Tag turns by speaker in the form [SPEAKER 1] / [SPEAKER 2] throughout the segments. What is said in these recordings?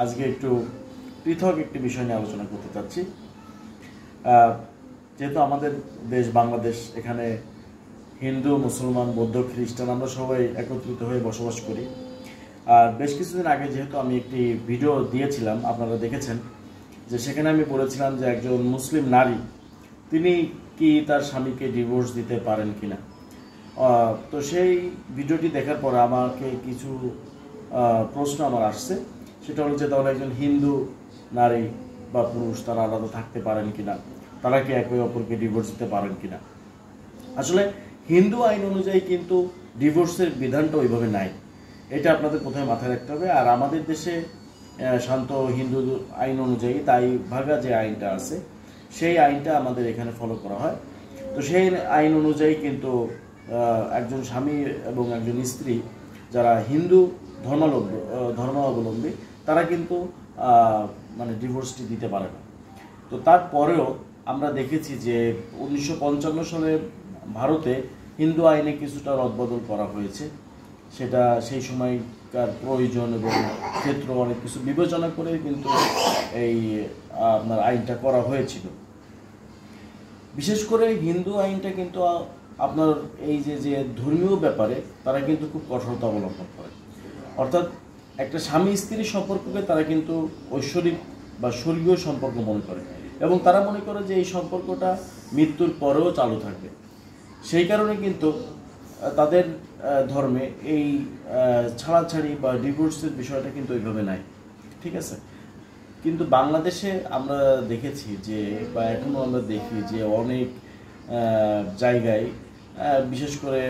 [SPEAKER 1] আজকে একটু পৃথক একটি বিষয় নিয়ে আলোচনা করতে চাচ্ছি। যেহেতু আমাদের দেশ বাংলাদেশ, এখানে হিন্দু, মুসলমান, বৌদ্ধ, খ্রিস্টান আমরা সবাই একত্রিত হয়ে বসবাস করি। আর বেশ কিছুদিন আগে যেহেতু আমি একটি ভিডিও দিয়েছিলাম, আপনারা দেখেছেন, যে সেখানে আমি বলেছিলাম যে একজন মুসলিম নারী তিনি কি তার স্বামীকে ডিভোর্স দিতে পারেন কিনা। তো সেই ভিডিওটি দেখার পর আমাকে কিছু প্রশ্ন আমার আসছে। সেটা হলো যে তাহলে একজন হিন্দু নারী বা পুরুষ তারা আলাদা থাকতে পারেন কিনা, তারা কি একে অপরকে ডিভোর্স দিতে পারেন কিনা। আসলে হিন্দু আইন অনুযায়ী কিন্তু ডিভোর্সের বিধানটা ওইভাবে নাই, এটা আপনাদের প্রথমে মাথায় রাখতে হবে। আর আমাদের দেশে শান্ত হিন্দু আইন অনুযায়ী তাই ভাগা যে আইনটা আছে সেই আইনটা আমাদের এখানে ফলো করা হয়। তো সেই আইন অনুযায়ী কিন্তু একজন স্বামী এবং একজন স্ত্রী যারা হিন্দু ধর্মাবলম্বী তারা কিন্তু মানে ডিভোর্সটি দিতে পারে না। তো তারপরেও আমরা দেখেছি যে 1955 সালে ভারতে হিন্দু আইনে কিছুটা রদবদল করা হয়েছে। সেটা সেই সময়কার প্রয়োজন এবং ক্ষেত্র অনেক কিছু বিবেচনা করে কিন্তু এই আপনার আইনটা করা হয়েছিল। বিশেষ করে হিন্দু আইনটা কিন্তু আপনার এই যে ধর্মীয় ব্যাপারে তারা কিন্তু খুব কঠোরতা অবলম্বন করে। অর্থাৎ একটা স্বামী স্ত্রীর সম্পর্ককে তারা কিন্তু ঐশ্বরিক বা স্বর্গীয় সম্পর্ক মনে করে এবং তারা মনে করে যে এই সম্পর্কটা মৃত্যুর পরেও চালু থাকবে। সেই কারণে কিন্তু তাদের ধর্মে এই ছাড়াছাড়ি বা ডিভোর্সের বিষয়টা কিন্তু ওইভাবে নাই, ঠিক আছে। কিন্তু বাংলাদেশে আমরা দেখেছি যে, বা এখনও আমরা দেখি যে অনেক জায়গায়, বিশেষ করে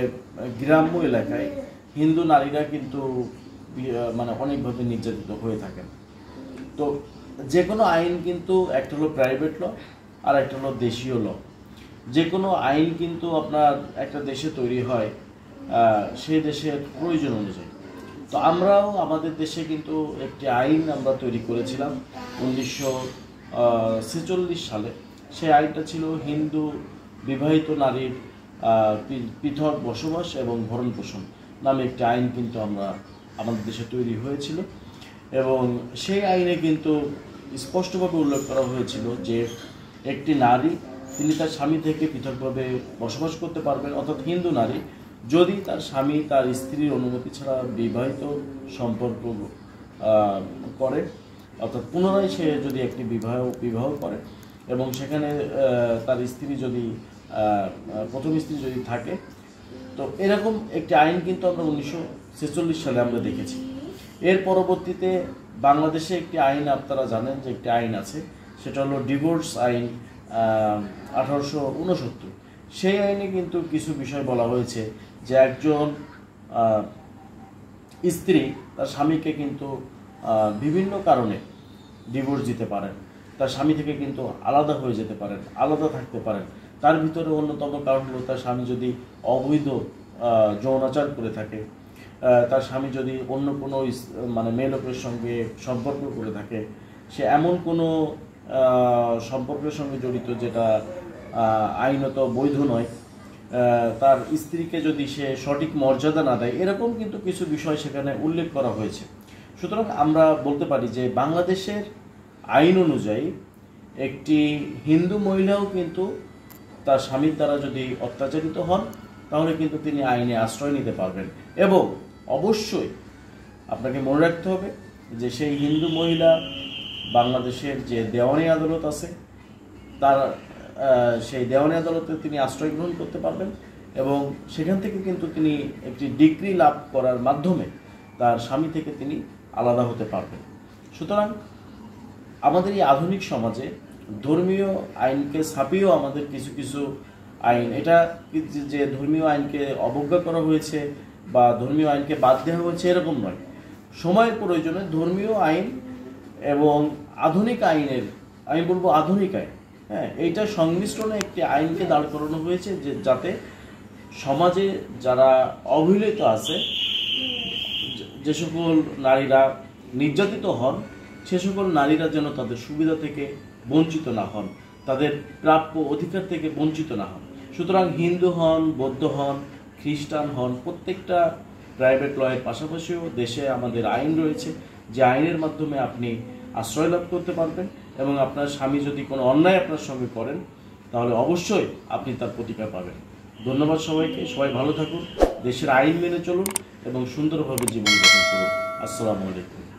[SPEAKER 1] গ্রাম্য এলাকায় হিন্দু নারীরা কিন্তু মানে অনেকভাবে নির্যাতিত হয়ে থাকেন। তো যে কোনো আইন কিন্তু একটা হলো প্রাইভেট ল আর একটা হলো দেশীয় ল। যে কোনো আইন কিন্তু আপনার একটা দেশে তৈরি হয় সেই দেশের প্রয়োজন অনুযায়ী। তো আমরাও আমাদের দেশে কিন্তু একটি আইন আমরা তৈরি করেছিলাম 1946 সালে। সেই আইনটা ছিল হিন্দু বিবাহিত নারীর পৃথক বসবাস এবং ভরণ পোষণ নামে একটি আইন কিন্তু আমাদের দেশে তৈরি হয়েছিল। এবং সেই আইনে কিন্তু স্পষ্টভাবে উল্লেখ করা হয়েছিল যে একটি নারী তিনি তার স্বামী থেকে পৃথকভাবে বসবাস করতে পারবেন, অর্থাৎ হিন্দু নারী যদি তার স্বামী তার স্ত্রীর অনুমতি ছাড়া বিবাহিত সম্পর্ক করে, অর্থাৎ পুনরায় সে যদি একটি বিবাহ করে এবং সেখানে তার স্ত্রী যদি প্রথম স্ত্রী যদি থাকে। তো এরকম একটি আইন কিন্তু আমরা 1946 সালে আমরা দেখেছি। এর পরবর্তীতে বাংলাদেশে একটি আইন, আপনারা জানেন যে একটি আইন আছে, সেটা হলো ডিভোর্স আইন 1869। সেই আইনে কিন্তু কিছু বিষয় বলা হয়েছে যে একজন স্ত্রী তার স্বামীকে কিন্তু বিভিন্ন কারণে ডিভোর্স দিতে পারেন, তার স্বামী থেকে কিন্তু আলাদা হয়ে যেতে পারেন, আলাদা থাকতে পারেন। তার ভিতরে অন্যতম কারণ হলো তার স্বামী যদি অবৈধ যৌনাচার করে থাকে, তার স্বামী যদি অন্য কোনো মানে মেয়ে লোকের সঙ্গে সম্পর্ক করে থাকে, সে এমন কোনো সম্পর্কের সঙ্গে জড়িত যেটা আইনত বৈধ নয়, তার স্ত্রীকে যদি সে সঠিক মর্যাদা না দেয়, এরকম কিন্তু কিছু বিষয় সেখানে উল্লেখ করা হয়েছে। সুতরাং আমরা বলতে পারি যে বাংলাদেশের আইন অনুযায়ী একটি হিন্দু মহিলাও কিন্তু তার স্বামীর দ্বারা যদি অত্যাচারিত হন তাহলে কিন্তু তিনি আইনে আশ্রয় নিতে পারবেন। এবং অবশ্যই আপনাকে মনে রাখতে হবে যে সেই হিন্দু মহিলা বাংলাদেশের যে দেওয়ানি আদালত আছে তার সেই দেওয়ানি আদালতে তিনি আশ্রয় গ্রহণ করতে পারবেন এবং সেখান থেকে কিন্তু তিনি একটি ডিগ্রি লাভ করার মাধ্যমে তার স্বামী থেকে তিনি আলাদা হতে পারবেন। সুতরাং আমাদের এই আধুনিক সমাজে ধর্মীয় আইনকে ছাপিয়েও আমাদের কিছু কিছু আইন, এটা যে ধর্মীয় আইনকে অবজ্ঞা করা হয়েছে বা ধর্মীয় আইনকে বাদ দেওয়া হয়েছে এরকম নয়। সময়ের প্রয়োজনে ধর্মীয় আইন এবং আধুনিক আইনের, আমি বলবো আধুনিক আইন, হ্যাঁ, এইটা সংমিশ্রণে একটি আইনকে দাঁড় করানো হয়েছে যে যাতে সমাজে যারা অবহেলিত আছে, যে সকল নারীরা নির্যাতিত হন, সে সকল নারীরা যেন তাদের সুবিধা থেকে বঞ্চিত না হন, তাদের প্রাপ্য অধিকার থেকে বঞ্চিত না হন। সুতরাং হিন্দু হন, বৌদ্ধ হন, খ্রিস্টান হন, প্রত্যেকটা প্রাইভেট লয়ের পাশাপাশিও দেশে আমাদের আইন রয়েছে যে আইনের মাধ্যমে আপনি আশ্রয় লাভ করতে পারবেন, এবং আপনার স্বামী যদি কোনো অন্যায় আপনার সঙ্গে করেন তাহলে অবশ্যই আপনি তার প্রতিকার পাবেন। ধন্যবাদ সবাইকে, সবাই ভালো থাকুন, দেশের আইন মেনে চলুন এবং সুন্দরভাবে জীবনযাপন করুন। আসসালামু আলাইকুম।